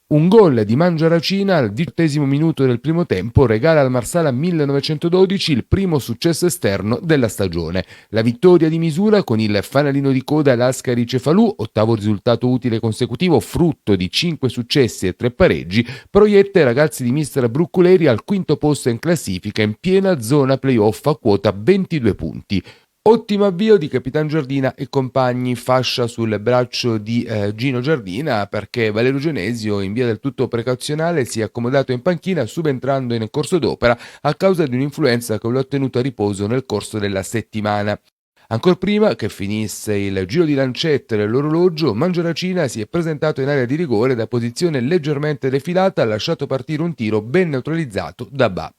Un gol di Mangiaracina al 18° minuto del primo tempo regala al Marsala 1912 il primo successo esterno della stagione. La vittoria di misura con il fanalino di coda Lascari Cefalù, ottavo risultato utile consecutivo frutto di 5 successi e 3 pareggi, proietta i ragazzi di mister Brucculeri al quinto posto in classifica in piena zona playoff a quota 22 punti. Ottimo avvio di Capitan Giardina e compagni, fascia sul braccio di Gino Giardina, perché Valerio Genesio in via del tutto precauzionale si è accomodato in panchina subentrando in corso d'opera a causa di un'influenza che lo ha tenuto a riposo nel corso della settimana. Ancor prima che finisse il giro di lancette dell'orologio, Mangiaracina si è presentato in area di rigore da posizione leggermente defilata, ha lasciato partire un tiro ben neutralizzato da Ba.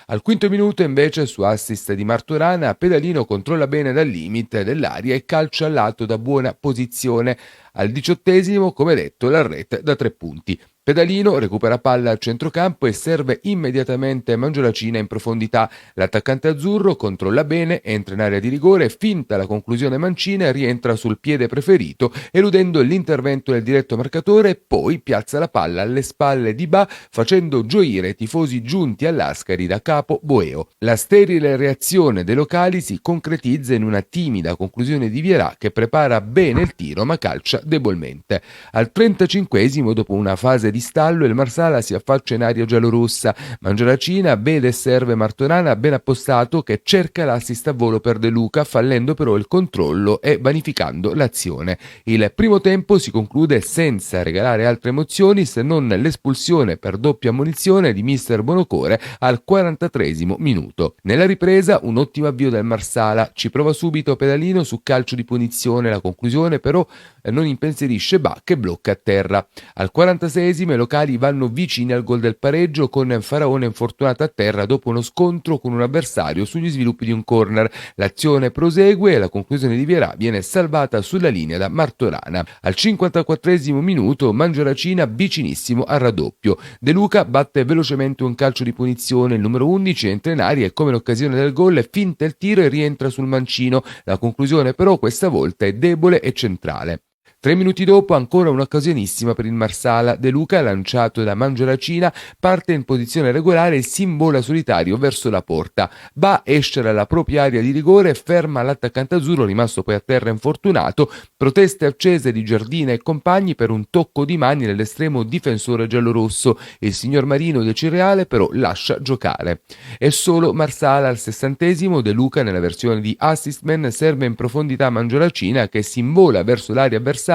Al quinto minuto invece su assist di Martorana, Pedalino controlla bene dal limite dell'aria e calcia al lato da buona posizione. Al 18°, come detto, la rete da 3 punti. Pedalino recupera palla al centrocampo e serve immediatamente Mangiolacina in profondità. L'attaccante azzurro controlla bene, entra in area di rigore, finta la conclusione mancina e rientra sul piede preferito, eludendo l'intervento del diretto marcatore e poi piazza la palla alle spalle di Ba, facendo gioire i tifosi giunti all'Ascari da capo Boeo. La sterile reazione dei locali si concretizza in una timida conclusione di Vierà che prepara bene il tiro ma calcia debolmente. Al 35°, dopo una fase di stallo, il Marsala si affaccia in area giallorossa. Mangiaracina vede e serve Martorana ben appostato che cerca l'assist a volo per De Luca, fallendo però il controllo e vanificando l'azione. Il primo tempo si conclude senza regalare altre emozioni se non l'espulsione per doppia ammonizione di mister Bonocore al 43° minuto. Nella ripresa un ottimo avvio del Marsala, ci prova subito Pedalino su calcio di punizione, la conclusione però non impensierisce Ba che blocca a terra. Al 46° i locali vanno vicini al gol del pareggio con Faraone infortunato a terra dopo uno scontro con un avversario sugli sviluppi di un corner. L'azione prosegue e la conclusione di Vierà viene salvata sulla linea da Martorana. Al 54° minuto Mangiaracina vicinissimo al raddoppio. De Luca batte velocemente un calcio di punizione, il numero 11 entra in aria e come l'occasione del gol finta il tiro e rientra sul mancino. La conclusione però questa volta è debole e centrale. 3 minuti dopo ancora un'occasionissima per il Marsala. De Luca, lanciato da Mangiaracina, parte in posizione regolare e si imbola solitario verso la porta. Ba esce dalla propria area di rigore e ferma l'attaccante azzurro rimasto poi a terra infortunato. Proteste accese di Giardina e compagni per un tocco di mani nell'estremo difensore giallorosso. Il signor Marino del Cireale però lascia giocare. È solo Marsala al 60°. De Luca nella versione di assist man serve in profondità Mangiaracina che si imbola verso l'area avversaria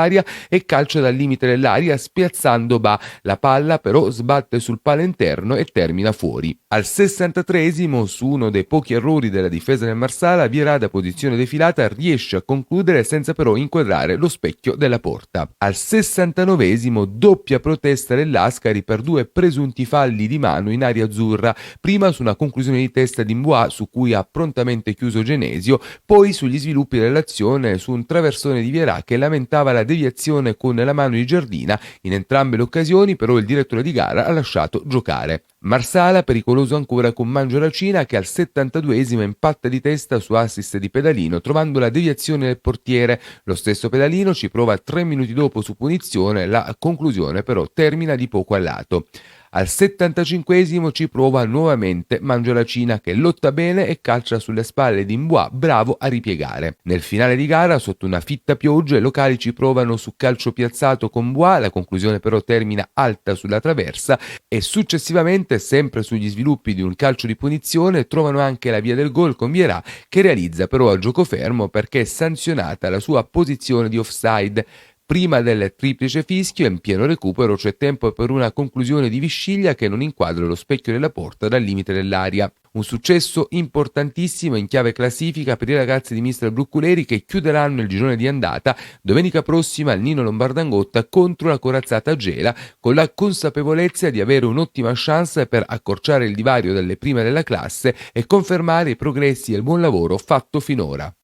e calcia dal limite dell'aria spiazzando Ba. La palla però sbatte sul palo interno e termina fuori. Al 63°, su uno dei pochi errori della difesa del Marsala, Vierà da posizione defilata riesce a concludere senza però inquadrare lo specchio della porta. Al 69°, doppia protesta dell'Ascari per 2 presunti falli di mano in area azzurra, prima su una conclusione di testa di Mboa su cui ha prontamente chiuso Genesio, poi sugli sviluppi dell'azione su un traversone di Vierà che lamentava la deviazione con la mano di Giardina. In entrambe le occasioni però il direttore di gara ha lasciato giocare. Marsala pericoloso ancora con Mangiaracina che al 72° impatta di testa su assist di Pedalino trovando la deviazione del portiere. Lo stesso Pedalino ci prova 3 minuti dopo su punizione, la conclusione però termina di poco a lato. Al 75° ci prova nuovamente Mangiaracina che lotta bene e calcia sulle spalle di Mboa, bravo a ripiegare. Nel finale di gara, sotto una fitta pioggia, i locali ci provano su calcio piazzato con Mboa, la conclusione però termina alta sulla traversa e successivamente, sempre sugli sviluppi di un calcio di punizione, trovano anche la via del gol con Vierà che realizza però a gioco fermo perché è sanzionata la sua posizione di offside. Prima del triplice fischio, in pieno recupero, c'è tempo per una conclusione di Visciglia che non inquadra lo specchio della porta dal limite dell'aria. Un successo importantissimo in chiave classifica per i ragazzi di mister Brucculeri che chiuderanno il girone di andata domenica prossima al Nino Lombardangotta contro la corazzata Gela, con la consapevolezza di avere un'ottima chance per accorciare il divario dalle prime della classe e confermare i progressi e il buon lavoro fatto finora.